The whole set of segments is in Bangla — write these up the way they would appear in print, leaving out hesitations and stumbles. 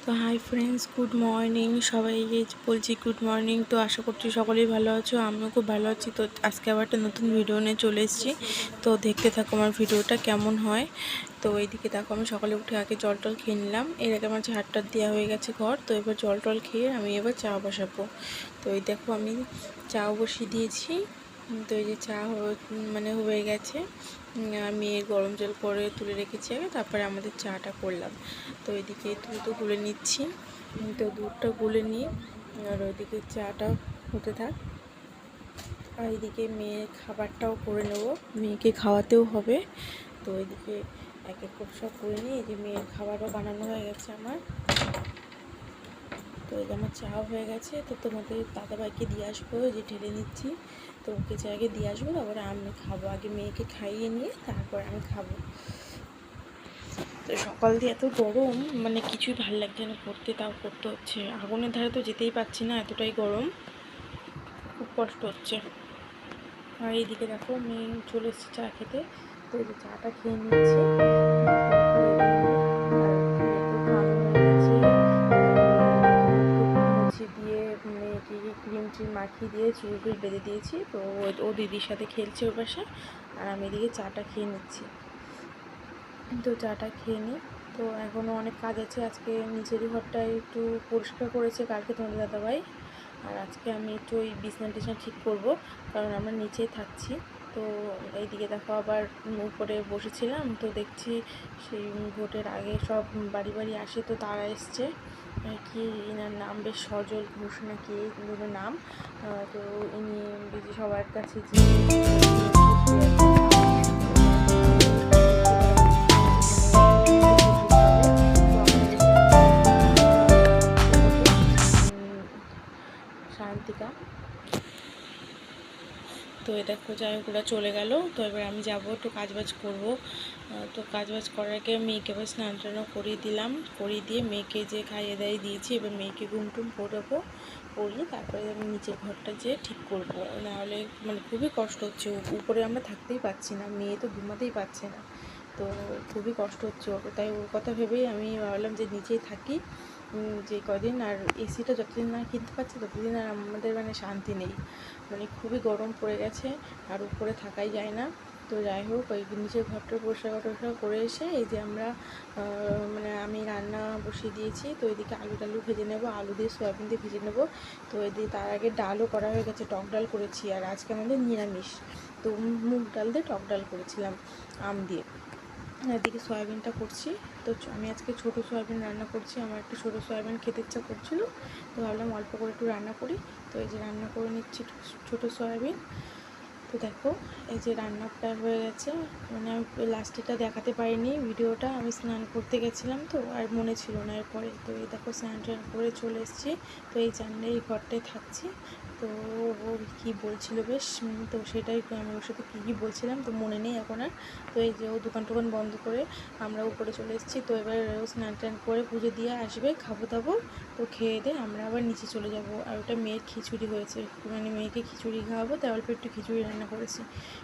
তো হাই ফ্রেন্ডস, গুড মর্নিং সবাইকে বলছি গুড মর্নিং। তো আশা করছি সকলেই ভালো আছো, আমিও খুব ভালো আছি। তো আজকে আবার একটা নতুন ভিডিও নিয়ে চলে এসেছি। তো দেখতে থাকো আমার ভিডিওটা কেমন হয়। তো এইদিকে দেখো আমি সকালে উঠে আগে জল টল খেয়ে নিলাম। এর আগে আমার ঝাড়টা দেওয়া হয়ে গেছে ঘর। তো এবার জল টল খেয়ে আমি এবার চা বসাবো। তো এই দেখো আমি চাও বসিয়ে দিয়েছি। তো এই যে চা হয়ে গেছে। আমি গরম জল করে তুলে রেখেছি আগে, তারপরে আমাদের চাটা করলাম। তো এদিকে দুধও গুলে নিচ্ছি। তো দুধটা গুলে নিই আর ওইদিকে চাটা হতে থাক। আর এদিকে মেয়ের খাবারটাও করে নেবো, মেয়েকে খাওয়াতেও হবে। তো এদিকে এক এক করে সব করে নিই। এই যে মেয়ের খাবারও বানানো হয়ে গেছে আমার। তো এই যে আমার চাও হয়ে গেছে। তো তোমাদের দাদাভাইকে দিয়ে আসবো, যে ঢেলে নিচ্ছি। তো ওকে যে আগে দিয়ে আসবো, তারপরে আমি খাবো। আগে মেয়েকে খাইয়ে নিয়ে তারপরে আমি খাবো। তো সকাল দিয়ে এত গরম, কিছুই ভালো লাগছে না করতে, তাও করতে হচ্ছে। আগুনের ধারে তো যেতেই পারছি না, এতটাই গরম, খুব কষ্ট হচ্ছে। আর এইদিকে দেখো মেয়ে চলে এসেছে চা খেতে। তো এই যে চাটা খেয়ে নিচ্ছি। দিয়ে মেয়েকে ক্রিম ট্রিম মাখিয়ে দিয়ে চুল টুল বেঁধে দিয়েছি। তো ও দিদির সাথে খেলছে ওর পাশে, আর আমি এদিকে চাটা খেয়ে নিচ্ছি। তো চাটা খেয়ে নিই। তো এখনও অনেক কাজ আছে। আজকে নিচেরই ঘরটা একটু পরিষ্কার করেছে কালকে তোমাদের দাদাভাই। আর আজকে আমি একটু ওই বিছনা টিছনা ঠিক করবো, কারণ আমরা নিচেই থাকছি। তো এইদিকে দেখো আবার উপরে বসেছিলাম, তো দেখছি সেই ভোটের আগে সব বাড়ি বাড়ি আসে। তো তারা এসছে, কি এনার নাম বেশ সজল ঘোষ না কি নাম। তো ইনি সবার কাছে যে শান্তিকা। তো এ দেখো যাই হোক ওরা চলে গেল। তো এবার আমি যাবো, একটু কাজবাজ করবো। তো কাজবাজ করার আগে মেয়েকে এবার স্নান টানও করিয়ে দিলাম। করিয়ে দিয়ে মেয়েকে যে খাইয়ে দাইয়ে দিয়েছি, এবার মেয়েকে ঘুম টুম পড়াবো। পড়িয়ে তারপরে আমি নিচের ঘরটা যেয়ে ঠিক করবো। নাহলে খুবই কষ্ট হচ্ছে, উপরে আমরা থাকতেই পারছি না, মেয়ে তো ঘুমাতেই পারছে না। তো খুবই কষ্ট হচ্ছে ওর, তাই ওর কথা ভেবেই আমি ভাবলাম যে নিচেই থাকি যে কদিন। আর এসিটা যতদিন না কিনতে পারছি ততদিন আর আমাদের শান্তি নেই। খুবই গরম পড়ে গেছে, আর উপরে থাকাই যায় না। তো যাই হোক ওই নিচের ঘরটা পরিষ্কার করে এসে এই যে আমরা আমি রান্না বসিয়ে দিয়েছি। তো এদিকে আলু টালু ভেজে নেবো, আলু দিয়ে সয়াবিন দিয়ে ভেজে নেবো। তো এদিকে তার আগে ডালও করা হয়ে গেছে, টক ডাল করেছি। আর আজকে আমাদের নিরামিষ, তো মুগ ডাল দিয়ে টক ডাল করেছিলাম আম দিয়ে। এদিকে সয়াবিনটা করছি। তো আমি আজকে ছোটো সয়াবিন রান্না করছি, আমার একটু ছোটো সয়াবিন খেতে ইচ্ছা করছিলো। তো ভাবলাম অল্প করে একটু রান্না করি। তো এই যে রান্না করে নিচ্ছি ছোটো সয়াবিন। তো দেখো এই যে রান্না প্রায় হয়ে গেছে। আমি লাস্টেটা দেখাতে পারিনি ভিডিওটা, আমি স্নান করতে গেছিলাম তো আর মনে ছিল না এরপরে। তো এই দেখো স্নান টান করে চলে এসেছি। তো এই এই ঘরটায় থাকছি। তো ও কী বলছিল বেশ, তো সেটাই আমি ওর সাথে কী বলছিলাম তো মনে নেই এখন আর। তো এই যে ও দোকান টোকান বন্ধ করে আমরা উপরে চলে এসেছি। তো এবার ও স্নান টান করে পুজো দিয়ে আসবে, খাবো দাবো। তো খেয়ে দিয়ে আমরা আবার নিচে চলে যাব। আর ওটা মেয়ের খিচুড়ি হয়েছে, মেয়েকে খিচুড়ি খাওয়াবো, তাই অল্প একটু খিচুড়ি রান্না করেছি।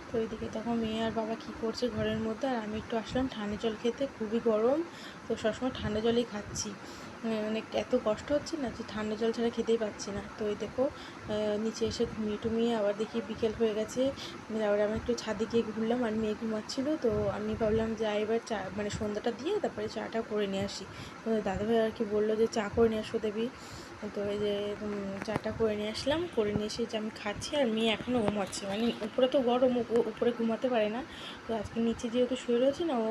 তো ওইদিকে তখন মেয়ে আর বাবা কী করছে ঘরের মধ্যে, আর আমি একটু আসলাম ঠান্ডা জল খেতে, খুবই গরম। তো সবসময় ঠান্ডা জলই খাচ্ছি, এত কষ্ট হচ্ছে না যে ঠান্ডা জল ছাড়া খেতেই পাচ্ছি না। তো এই দেখো নিচে এসে ঘুমিয়ে টুমিয়ে আবার দেখি বিকেল হয়ে গেছে। আবার আমি একটু ছাদে গিয়ে ঘুরলাম, আর মেয়ে ঘুমাচ্ছিল। তো আমি ভাবলাম যে এবার চা সন্ধ্যাটা দিয়ে তারপরে চাটা করে নিয়ে আসি। তো দাদাভাই আর কি বললো যে চা করে নিয়ে আসো দেবী। তো এই যে চাটা করে নিয়ে আসলাম, করে নিয়ে এসে যে আমি খাচ্ছি। আর মেয়ে এখনও ঘুমাচ্ছে, উপরে তো গরম, উপরে ঘুমাতে পারে না। তো আজকে নিচে যেহেতু শুয়ে রয়েছে না, ও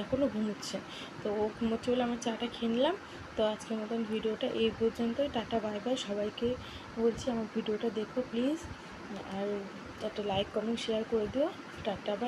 এখনও ঘুমোচ্ছে। তো ও ঘুমোচ্ছে বলে আমার চাটা খেয়ে নিলাম। তো আজকের মতন ভিডিওটা এই পর্যন্তই। Tata bye bye. সবাইকে বলছি আমার ভিডিওটা দেখো প্লিজ, আর একটা লাইক কমেন্ট শেয়ার করে দিও। Tata bye.